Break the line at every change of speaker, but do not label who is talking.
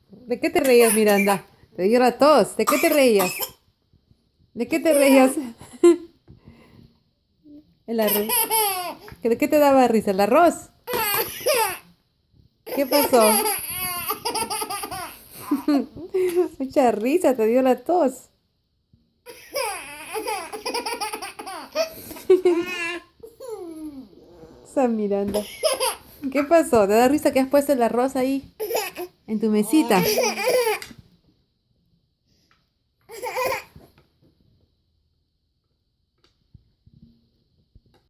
¿De qué te reías, Miranda? Te dio la tos. ¿De qué te reías? ¿De qué te reías? El arroz. ¿De qué te daba risa? ¿El arroz? ¿Qué pasó? Mucha risa, te dio la tos. San Miranda. ¿Qué pasó? ¿Te da risa que has puesto el arroz ahí? En tu mesita.